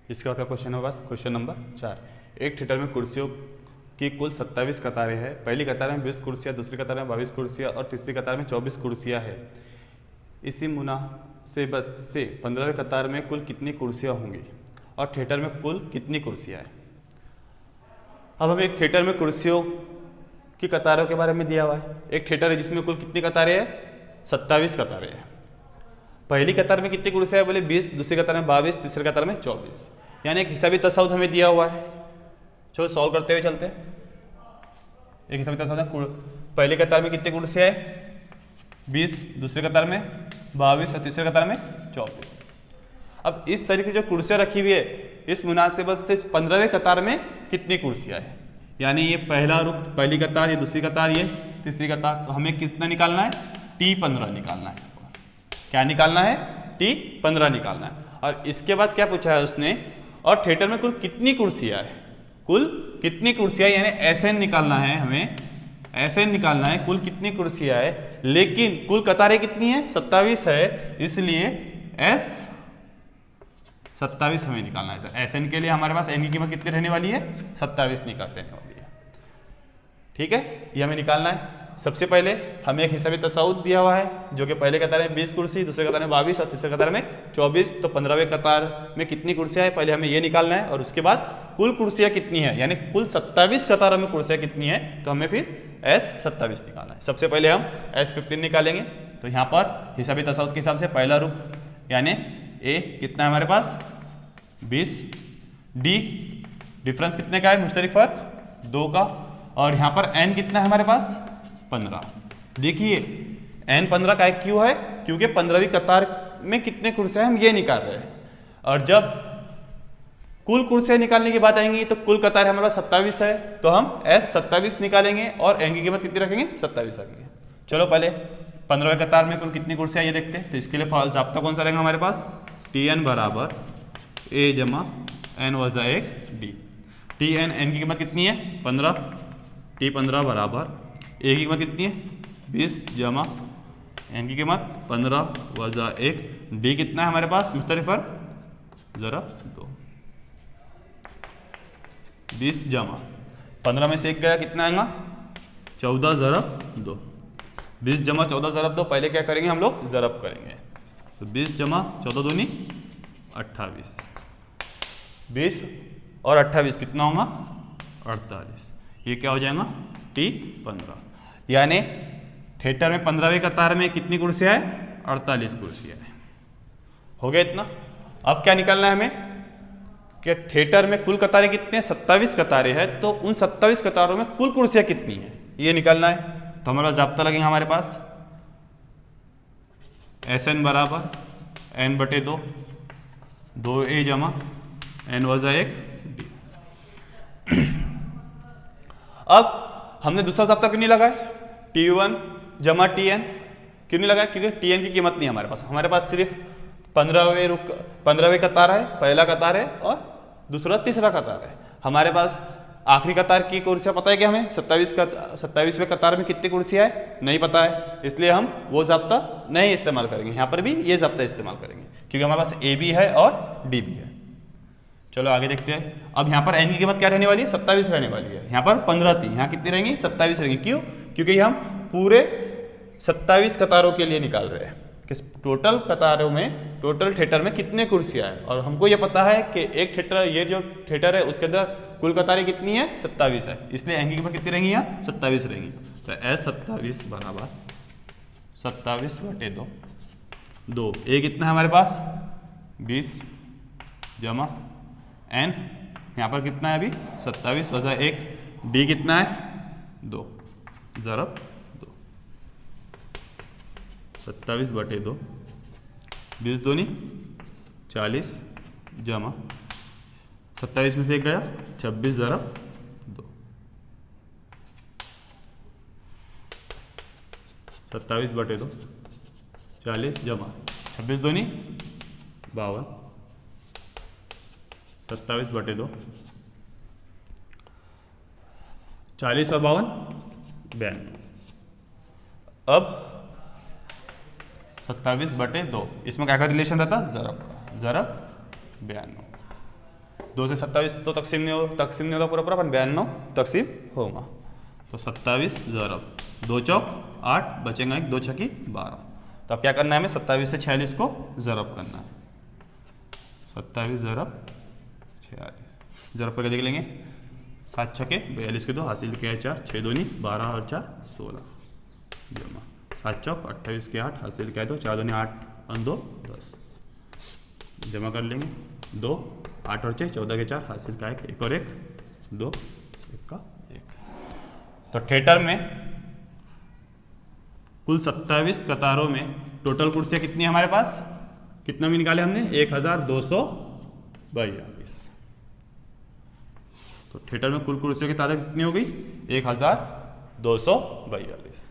इसके बाद का क्वेश्चन है बस क्वेश्चन नंबर 4। एक थिएटर में कुर्सियों की कुल 27 कतारें हैं। पहली कतार में 20 कुर्सियाँ, दूसरी कतार में 22 कुर्सियाँ और तीसरी कतार में 24 कुर्सियाँ हैं। इसी मुनासिबत से 15वें कतार में कुल कितनी कुर्सियाँ होंगी और थिएटर में कुल कितनी कुर्सियाँ हैं। अब हमें एक थिएटर में कुर्सियों की कतारों के बारे में दिया हुआ है। एक थिएटर है जिसमें कुल कितनी कतारें हैं, 27 कतारें हैं। पहली कतार में कितनी कुर्सियाँ है बोले 20, दूसरी कतार में 22, तीसरी कतार में 24, यानी एक हिसाबी तसाउद हमें दिया हुआ है। चलो सॉल्व करते हुए चलते हैं। एक हिसाबी तसाउद है, पहली कतार में कितनी कुर्सियाँ है 20, दूसरी कतार में 22 और तीसरी कतार में 24। अब इस तरीके जो कुर्सियाँ रखी हुई है इस मुनासिबत से 15वें कतार में कितनी कुर्सियाँ है, यानी ये पहला रुख, पहली कतार, ये दूसरी कतार, ये तीसरी कतार, तो हमें कितना निकालना है T15 निकालना है। क्या निकालना है T15 निकालना है। और इसके बाद क्या पूछा है उसने, और थिएटर में कुल कितनी कुर्सियाँ है, कुल कितनी कुर्सियाँ, यानी SN निकालना है हमें, SN निकालना है कुल कितनी कुर्सियाँ है। लेकिन कुल कतारें कितनी है 27 है, इसलिए S 27 हमें निकालना है। तो SN के लिए हमारे पास N की कीमत कितनी रहने वाली है 27 रहने वाली है। ठीक है, ये हमें निकालना है। सबसे पहले हमें एक हिसाबी तसाउद दिया हुआ है जो कि पहले कतार में 20 कुर्सी, दूसरे कतार में 22 और तीसरे कतार में 24। तो 15वें कतार में कितनी कुर्सियाँ है पहले हमें ये निकालना है, और उसके बाद कुल कुर्सियाँ कितनी है, यानी कुल 27 कतारों में कुर्सियाँ कितनी है, तो हमें फिर S27 निकालना है। सबसे पहले हम S15 निकालेंगे। तो यहाँ पर हिसाबी तसाउद के हिसाब से पहला रुख यानी A कितना है हमारे पास 20, D डिफरेंस कितने का है, मुश्तरिक फर्क 2 का, और यहाँ पर N कितना है हमारे पास 15। देखिए N 15 का क्यों है, क्योंकि 15वीं कतार में कितने कुर्सियां हम ये निकाल रहे हैं। और जब कुल कुर्सियां निकालने की बात आएंगी तो कुल कतार हमारे पास 27 है, तो हम S27 निकालेंगे और N की कीमत कितनी रखेंगे 27 रखेंगे। चलो पहले 15वें कतार में कुल कितनी कुर्सियां ये देखते हैं। तो इसके लिए ज़ाब्ता कौन सा रहेगा हमारे पास, Tn बराबर A जमा N वजा 1 D। Tn N की कीमत कितनी है 15, T15 बराबर A की कीमत कितनी है 20 जमा N की कीमत 15 वजा 1, D कितना है हमारे पास मुख्तलिफ फर्क ज़रा 2, 20 जमा 15 में से 1 गया कितना आएगा 14 ज़रब 2, 20 जमा 14 ज़रब 2। पहले क्या करेंगे हम लोग ज़रब करेंगे। तो 20 जमा 14 दूनी 28, 20 और 28 कितना होगा 48। ये क्या हो जाएगा T15, यानी थिएटर में 15वीं कतार में कितनी कुर्सियाँ हैं 48 कुर्सियाँ हैं। हो गया इतना। अब क्या निकालना है हमें कि थिएटर में कुल कतारें कितने हैं 27 कतारें हैं, तो उन 27 कतारों में कुल कुर्सियाँ कितनी हैं ये निकालना है। तो हमारा ज़ाब्ता लगेगा हमारे पास SN बराबर N बटे 2, 2A जमा N वजा 1 D। अब हमने दूसरा ज़ाब्ता क्यों नहीं लगाया, T1 जमा Tn क्यों नहीं लगाया, क्योंकि Tn की कीमत नहीं हमारे पास सिर्फ 15वें कतार है, पहला कतार है और दूसरा तीसरा कतार है। हमारे पास आखिरी कतार की कुर्सियाँ पता है कि हमें 27वें कतार में कितनी कुर्सियाँ है नहीं पता है, इसलिए हम वो ज़ाब्ता नहीं इस्तेमाल करेंगे। यहाँ पर भी ये ज़ाब्ता इस्तेमाल करेंगे क्योंकि हमारे पास A भी है और D भी है। चलो आगे देखते हैं। अब यहाँ पर N की कीमत क्या रहने वाली है 27 रहने वाली है। यहाँ पर 15 थी, यहाँ कितनी रहेंगी 27 रहेंगी। क्यों, क्योंकि हम पूरे 27 कतारों के लिए निकाल रहे हैं कि टोटल कतारों में, टोटल थिएटर में कितने कुर्सियाँ हैं। और हमको ये पता है कि एक थिएटर, ये जो थिएटर है उसके अंदर कुल कतारें कितनी है 27 है, इसलिए N की कीमत कितनी रहेंगी यहाँ 27 रहेंगी। तो S27 बराबर 27 बटे 2, A कितना है हमारे पास 20 जमा N यहाँ पर कितना है अभी 27 वजा 1, D कितना है 2 ज़रब 2, 27 बटे 2, 20 दूनी 40 जमा 27 में से 1 गया 26 ज़रब 2, 27 बटे 2 40 जमा 26 दूनी 52, 27 बटे 2 40 और 52 92। अब 27 बटे 2 इसमें क्या का रिलेशन रहता ज़रब का, ज़रब 92। 2 से 27 तो तकसीम नहीं होगा पूरा पूरा, अपन 92 तकसीम होगा। तो 27 ज़रब 2 चौक 8, बचेगा एक 2 छकी 12। तो अब क्या करना है हमें 27 से 46 को ज़रब करना है। 27 ज़रब 46 ज़रब करके देख लेंगे। 7 छके 42 के 2 हासिल किया है 4, 6 दूनी 12 और 4 16 जमा 7 चौक 28 के 8 हासिल किया है 2, 4 दूनी 8 और 2 10 जमा कर लेंगे। 2 8 और 6 14 के 4 हासिल का 1 और 1 2 1 का 1। तो थिएटर में कुल 27 कतारों में टोटल कुर्सियाँ कितनी है हमारे पास, कितना भी निकाले हमने 1242। तो थिएटर में कुल कुर्सियों की तादाद कितनी हो गई 1242।